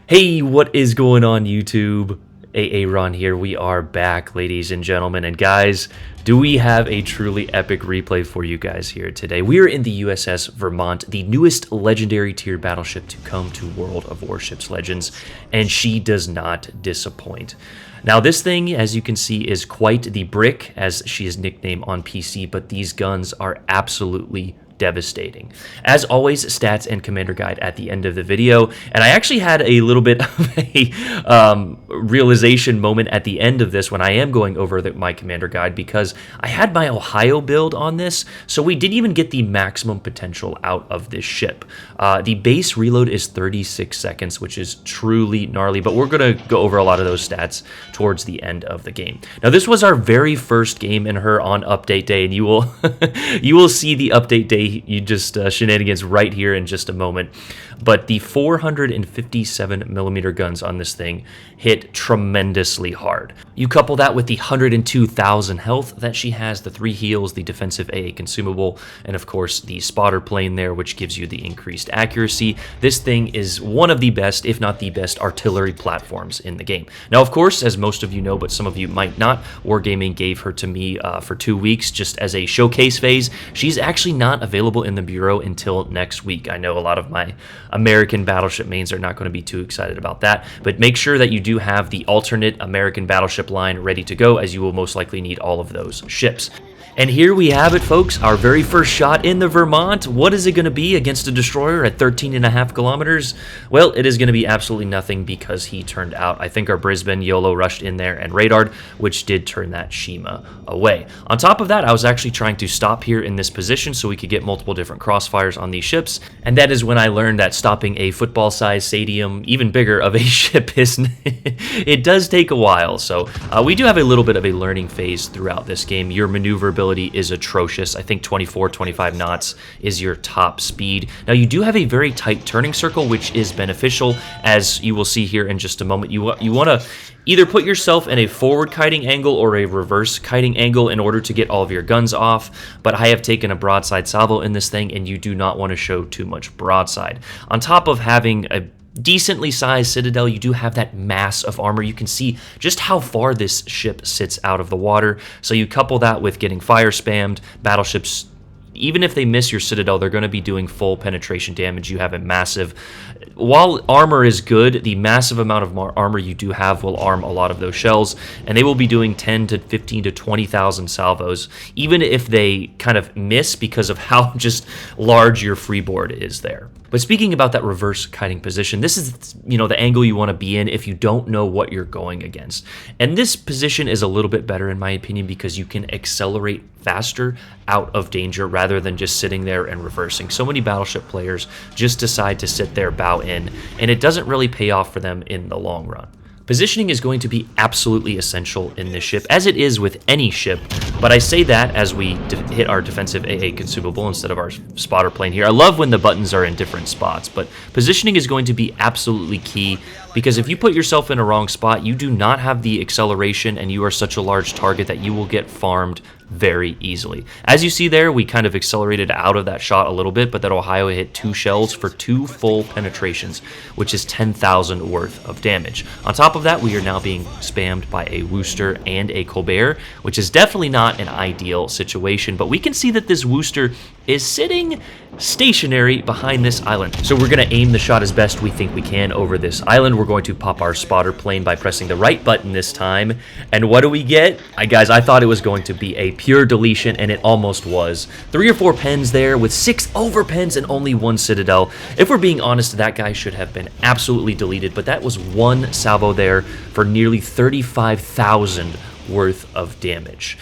Hey, what is going on YouTube? Ron here. We are back, ladies and gentlemen. And guys, do we have a truly epic replay for you guys here today? We are in the USS Vermont, the newest legendary tier battleship to come to World of Warships Legends, and she does not disappoint. Now this thing, as you can see, is quite the brick, as she is nicknamed on PC, but these guns are absolutely devastating. As always, stats and commander guide at the end of the video, and I actually had a little bit of a realization moment at the end of this when I am going over my commander guide, because I had my Ohio build on this, so we didn't even get the maximum potential out of this ship. The base reload is 36 seconds, which is truly gnarly, but we're going to go over a lot of those stats towards the end of the game. Now this was our very first game in her on update day, and you will you will see the update day shenanigans right here in just a moment. But the 457 millimeter guns on this thing hit tremendously hard. You couple that with the 102,000 health that she has, the 3 heals, the defensive AA consumable, and of course the spotter plane there, which gives you the increased accuracy. This thing is one of the best, if not the best, artillery platforms in the game. Now, of course, as most of you know, but some of you might not, Wargaming gave her to me for 2 weeks just as a showcase phase. She's actually not available in the Bureau until next week. I know a lot of my American battleship mains are not going to be too excited about that, but make sure that you do have the alternate American battleship line ready to go, as you will most likely need all of those ships. And here we have it, folks, our very first shot in the Vermont. What is it going to be against a destroyer at 13.5 kilometers? Well, it is going to be absolutely nothing, because he turned out, I think our Brisbane YOLO rushed in there and radared, which did turn that Shima away. On top of that, I was actually trying to stop here in this position so we could get multiple different crossfires on these ships, and that is when I learned that stopping a football-sized stadium, even bigger of a ship, it does take a while. So we do have a little bit of a learning phase throughout this game. Your maneuverability is atrocious. I think 24, 25 knots is your top speed. Now you do have a very tight turning circle, which is beneficial, as you will see here in just a moment. You want to either put yourself in a forward kiting angle or a reverse kiting angle in order to get all of your guns off, but I have taken a broadside salvo in this thing, and you do not want to show too much broadside. On top of having a decently sized citadel, you do have that mass of armor. You can see just how far this ship sits out of the water. So you couple that with getting fire spammed, battleships, even if they miss your citadel, they're going to be doing full penetration damage. You have a massive, while armor is good, the massive amount of armor you do have will arm a lot of those shells, and they will be doing 10 to 15 to 20,000 salvos, even if they kind of miss because of how just large your freeboard is there. But speaking about that reverse kiting position, this is, the angle you want to be in if you don't know what you're going against. And this position is a little bit better in my opinion, because you can accelerate faster out of danger rather than just sitting there and reversing. So many battleship players just decide to sit there, bow in, and it doesn't really pay off for them in the long run. Positioning is going to be absolutely essential in this ship, as it is with any ship, but I say that as we hit our defensive AA consumable instead of our spotter plane here. I love when the buttons are in different spots, but positioning is going to be absolutely key, because if you put yourself in a wrong spot, you do not have the acceleration, and you are such a large target that you will get farmed very easily. As you see there, we kind of accelerated out of that shot a little bit, but that Ohio hit 2 shells for 2 full penetrations, which is 10,000 worth of damage. On top of that, we are now being spammed by a Worcester and a Colbert, which is definitely not an ideal situation, but we can see that this Worcester is sitting stationary behind this island. So we're going to aim the shot as best we think we can over this island. We're going to pop our spotter plane by pressing the right button this time. And what do we get? Guys, I thought it was going to be a pure deletion, and it almost was. 3 or 4 pens there with 6 over pens and only 1 citadel. If we're being honest, that guy should have been absolutely deleted, but that was 1 salvo there for nearly 35,000 worth of damage.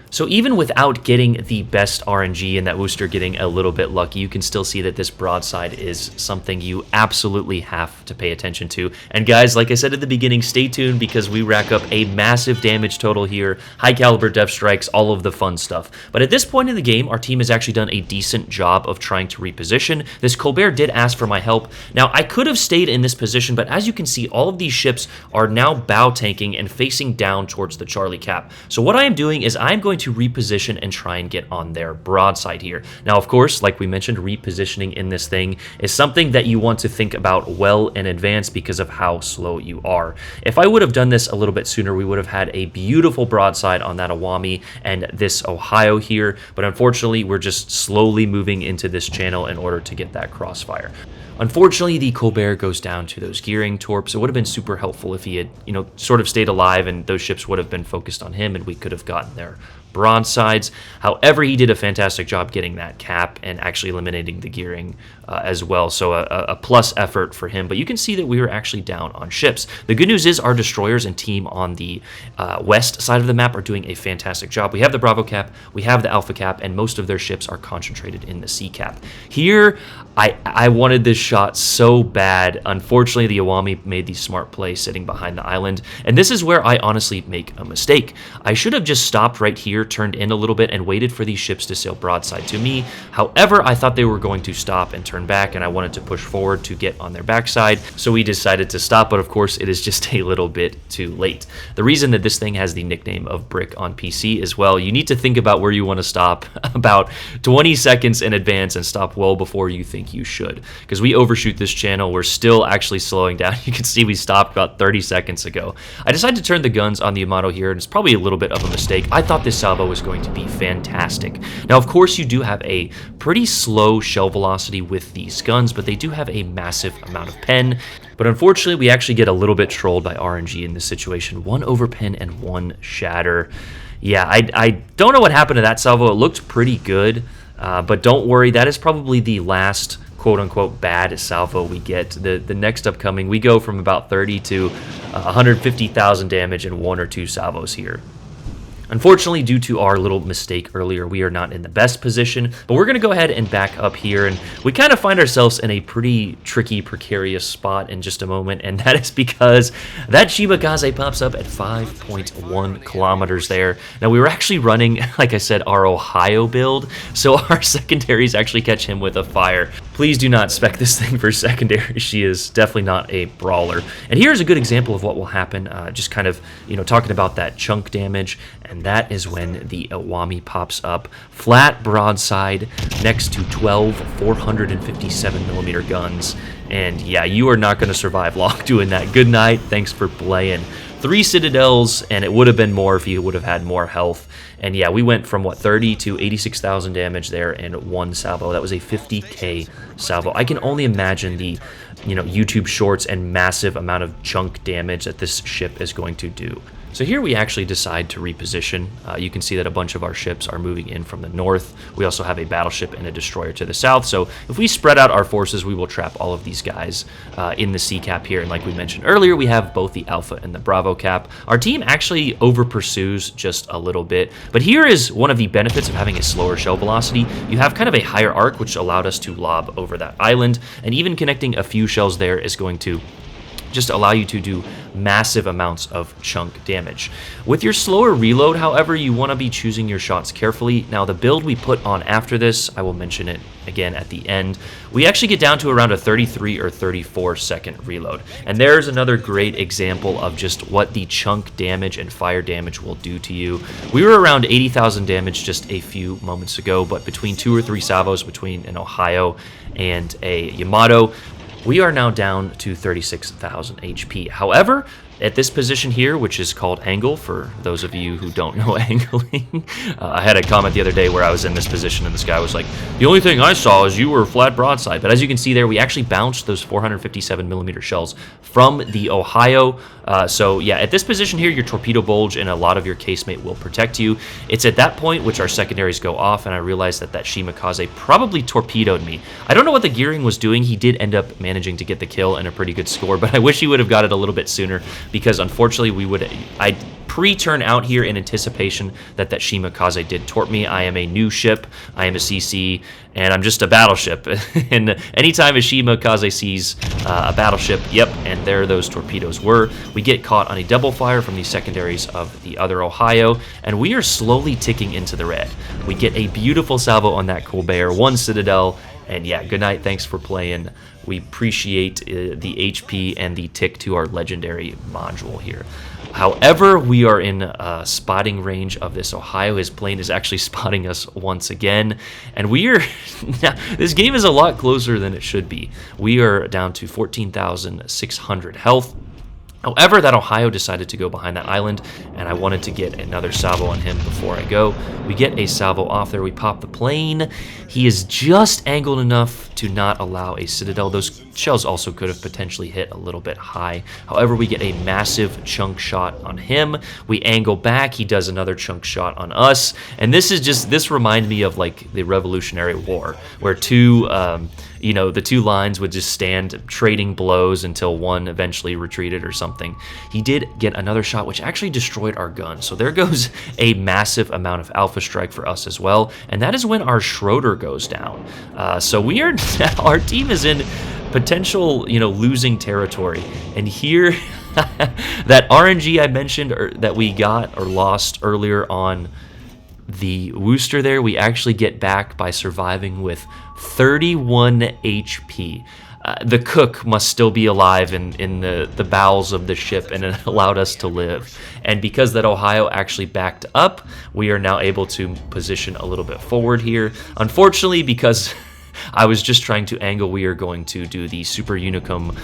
So even without getting the best RNG and that Worcester getting a little bit lucky, you can still see that this broadside is something you absolutely have to pay attention to. And guys, like I said at the beginning, stay tuned, because we rack up a massive damage total here, high caliber depth strikes, all of the fun stuff. But at this point in the game, our team has actually done a decent job of trying to reposition. This Colbert did ask for my help. Now, I could have stayed in this position, but as you can see, all of these ships are now bow tanking and facing down towards the Charlie Cap. So what I am doing is I'm going going to reposition and try and get on their broadside here. Now, of course, like we mentioned, repositioning in this thing is something that you want to think about well in advance because of how slow you are. If I would have done this a little bit sooner, we would have had a beautiful broadside on that Iwami and this Ohio here, but unfortunately, we're just slowly moving into this channel in order to get that crossfire. Unfortunately, the Colbert goes down to those gearing torps. It would have been super helpful if he had, sort of stayed alive and those ships would have been focused on him and we could have gotten their broadsides. However, he did a fantastic job getting that cap and actually eliminating the gearing as well. So a plus effort for him. But you can see that we were actually down on ships. The good news is our destroyers and team on the west side of the map are doing a fantastic job. We have the Bravo cap, we have the Alpha cap, and most of their ships are concentrated in the C cap. Here, I wanted this shot so bad. Unfortunately, the Iwami made the smart play sitting behind the island. And this is where I honestly make a mistake. I should have just stopped right here, turned in a little bit, and waited for these ships to sail broadside to me. However, I thought they were going to stop and turn back, and I wanted to push forward to get on their backside. So we decided to stop, but of course, it is just a little bit too late. The reason that this thing has the nickname of Brick on PC is, well, you need to think about where you want to stop about 20 seconds in advance and stop well before you think you should, because we overshoot this channel. We're still actually slowing down. You can see we stopped about 30 seconds ago. I decided to turn the guns on the Yamato here, and it's probably a little bit of a mistake. I thought this salvo was going to be fantastic. Now, of course, you do have a pretty slow shell velocity with these guns, but they do have a massive amount of pen. But unfortunately, we actually get a little bit trolled by RNG in this situation. 1 overpen and 1 shatter. Yeah, I don't know what happened to that salvo. It looked pretty good. But don't worry, that is probably the last quote-unquote bad salvo we get. The next upcoming, we go from about 30 to 150,000 damage in 1 or 2 salvos here. Unfortunately, due to our little mistake earlier, we are not in the best position, but we're going to go ahead and back up here, and we kind of find ourselves in a pretty tricky, precarious spot in just a moment, and that is because that Shimakaze pops up at 5.1 kilometers there. Now, we were actually running, like I said, our Ohio build, so our secondaries actually catch him with a fire. Please do not spec this thing for secondary. She is definitely not a brawler. And here's a good example of what will happen, just kind of, talking about that chunk damage. And that is when the Iwami pops up flat broadside next to 12 457mm guns. And yeah, you are not going to survive long doing that. Good night. Thanks for playing. 3 citadels, and it would have been more if you would have had more health. And yeah, we went from, 30 to 86,000 damage there in 1 salvo. That was a 50k salvo. I can only imagine the, YouTube shorts and massive amount of chunk damage that this ship is going to do. So here we actually decide to reposition. You can see that a bunch of our ships are moving in from the north. We also have a battleship and a destroyer to the south. So if we spread out our forces, we will trap all of these guys in the C cap here. And like we mentioned earlier, we have both the Alpha and the Bravo cap. Our team actually over pursues just a little bit. But here is one of the benefits of having a slower shell velocity. You have kind of a higher arc, which allowed us to lob over that island. And even connecting a few shells there is going to just allow you to do massive amounts of chunk damage. With your slower reload, however, you want to be choosing your shots carefully. Now, the build we put on after this, I will mention it again at the end, we actually get down to around a 33 or 34 second reload. And there's another great example of just what the chunk damage and fire damage will do to you. We were around 80,000 damage just a few moments ago, but between 2 or 3 salvos between an Ohio and a Yamato, we are now down to 36,000 HP. However, at this position here, which is called angle, for those of you who don't know angling, I had a comment the other day where I was in this position and this guy was like, the only thing I saw is you were flat broadside. But as you can see there, we actually bounced those 457mm shells from the Ohio. So yeah, at this position here, your torpedo bulge and a lot of your casemate will protect you. It's at that point which our secondaries go off, and I realized that Shimakaze probably torpedoed me. I don't know what the gearing was doing. He did end up managing to get the kill and a pretty good score, but I wish he would have got it a little bit sooner, because unfortunately I'd pre-turn out here in anticipation that Shimakaze did torp me. I am a new ship, I am a CC, and I'm just a battleship. And anytime a Shimakaze sees a battleship, yep, and there those torpedoes were. We get caught on a double fire from the secondaries of the other Ohio, and we are slowly ticking into the red. We get a beautiful salvo on that Colbert, 1 citadel, and yeah, good night, thanks for playing. We appreciate the HP and the tick to our legendary module here. However, we are in spotting range of this Ohio. His plane is actually spotting us once again, and we are now, this game is a lot closer than it should be. We are down to 14,600 health. However, that Ohio decided to go behind that island, and I wanted to get another salvo on him before I go. We get a salvo off there. We pop the plane. He is just angled enough to not allow a Citadel. Those shells also could have potentially hit a little bit high. However, we get a massive chunk shot on him. We angle back. He does another chunk shot on us. And this reminds me of like the Revolutionary War, where the two lines would just stand trading blows until one eventually retreated or something. He did get another shot, which actually destroyed our gun. So there goes a massive amount of alpha strike for us as well. And that is when our Schroeder goes down. So we are our team is in potential, losing territory. And here, that RNG I mentioned that we got or lost earlier on the Worcester there, we actually get back by surviving with 31 HP. The cook must still be alive in the bowels of the ship, and it allowed us to live. And because that Ohio actually backed up, we are now able to position a little bit forward here. Unfortunately, because I was just trying to angle, we are going to do the Super Unicum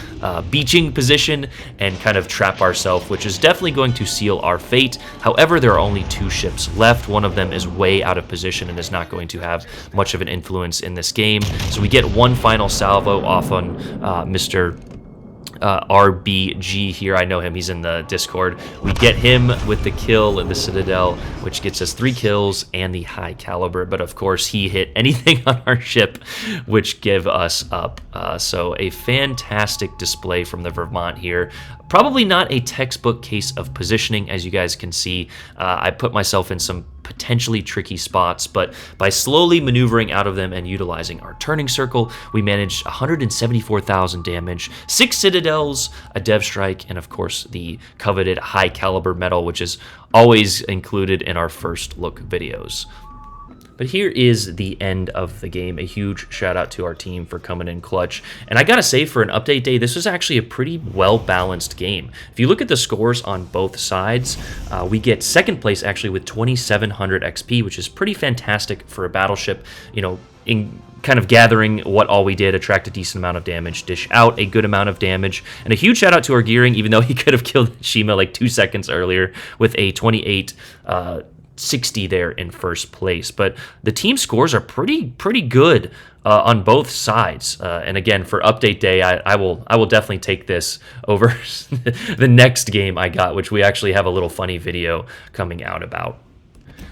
beaching position and kind of trap ourselves, which is definitely going to seal our fate. However, there are only 2 ships left. One of them is way out of position and is not going to have much of an influence in this game. So we get one final salvo off on Mr. RBG here. I know him. He's in the Discord. We get him with the kill in the Citadel, which gets us 3 kills and the high caliber. But of course, he hit anything on our ship, which give us up. So a fantastic display from the Vermont here. Probably not a textbook case of positioning, as you guys can see. I put myself in some potentially tricky spots, but by slowly maneuvering out of them and utilizing our turning circle, we managed 174,000 damage, 6 Citadels, a Dev Strike, and of course the coveted high caliber medal, which is always included in our first look videos. But here is the end of the game. A huge shout out to our team for coming in clutch. And I gotta say, for an update day, this was actually a pretty well-balanced game. If you look at the scores on both sides, we get second place actually with 2,700 XP, which is pretty fantastic for a battleship, in kind of gathering what all we did, attract a decent amount of damage, dish out a good amount of damage, and a huge shout out to our gearing, even though he could have killed Shima like 2 seconds earlier with a 28-60 there in first place. But the team scores are pretty good on both sides. And again, for update day, I will definitely take this over the next game I got, which we actually have a little funny video coming out about.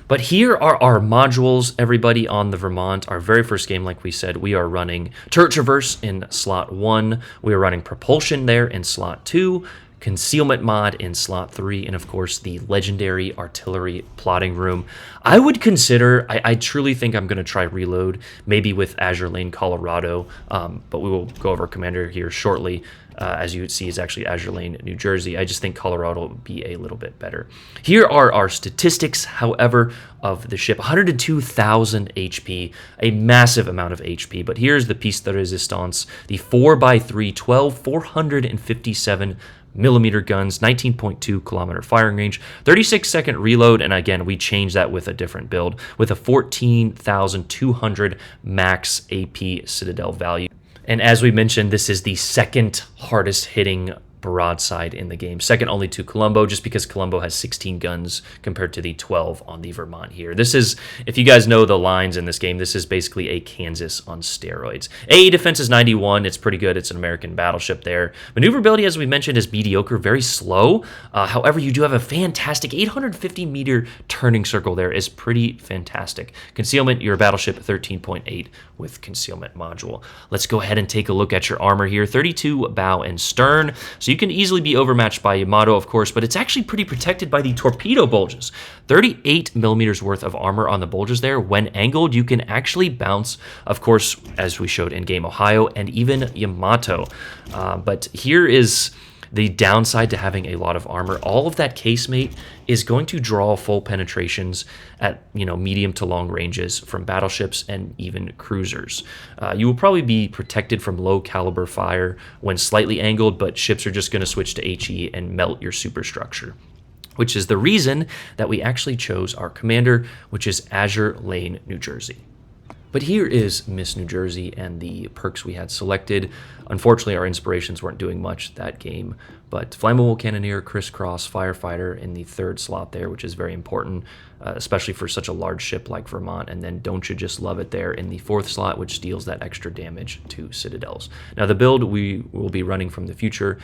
But here are our modules, everybody, on the Vermont. Our very first game, like we said, we are running Turret Traverse in slot 1. We are running Propulsion there in slot 2. Concealment mod in slot 3, and of course the legendary artillery plotting room. I would consider, I truly think I'm going to try Reload, maybe with Azure Lane Colorado, but we will go over Commander here shortly. As you would see, is actually Azure Lane, New Jersey. I just think Colorado would be a little bit better. Here are our statistics, however, of the ship. 102,000 HP, a massive amount of HP. But here's the piece de resistance, the 4x3 12, 457 millimeter guns, 19.2 kilometer firing range, 36-second reload, and again, we changed that with a different build, with a 14,200 max AP Citadel value. And as we mentioned, this is the second hardest hitting broadside in the game, second only to Colombo, just because Colombo has 16 guns compared to the 12 on the Vermont here. This is, if you guys know the lines in this game, this is basically a Kansas on steroids. AE defense is 91. It's pretty good. It's an American battleship there. Maneuverability, as we mentioned, is mediocre, very slow. However, you do have a fantastic 850 meter turning circle there, is pretty fantastic. Concealment, your battleship 13.8 with concealment module. Let's go ahead and take a look at your armor here. 32 bow and stern. So you can easily be overmatched by Yamato, of course, but it's actually pretty protected by the torpedo bulges. 38 millimeters worth of armor on the bulges there. When angled, you can actually bounce, of course, as we showed in Game Ohio, and even Yamato. But here is the downside to having a lot of armor. All of that casemate is going to draw full penetrations at medium to long ranges from battleships and even cruisers. You will probably be protected from low caliber fire when slightly angled, but ships are just going to switch to HE and melt your superstructure. which is the reason that we actually chose our commander, which is Azure Lane, New Jersey. But here is Miss New Jersey and the perks we had selected. Unfortunately, our inspirations weren't doing much that game, but Flammable Cannoneer, Crisscross, Firefighter in the 3rd slot there, which is very important, especially for such a large ship like Vermont. And then Don't You Just Love It there in the 4th slot, which deals that extra damage to Citadels. Now, the build we will be running from the future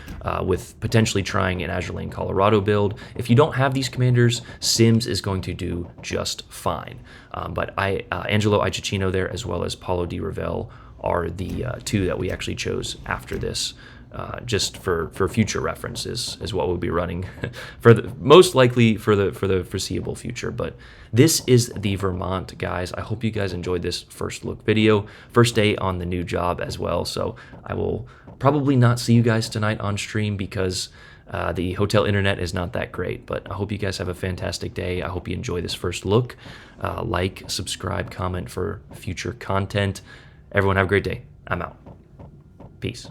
with potentially trying an Azure Lane Colorado build. If you don't have these commanders, Sims is going to do just fine. But Angelo Icicino there, as well as Paulo Di Ravel, are the 2 that we actually chose after this, just for future references is what we'll be running for most likely for the foreseeable future. But this is the Vermont, guys. I hope you guys enjoyed this first look video, first day on the new job as well. So I will probably not see you guys tonight on stream because the hotel internet is not that great, but I hope you guys have a fantastic day. I hope you enjoy this first look. Like, subscribe, comment for future content. Everyone have a great day. I'm out. Peace.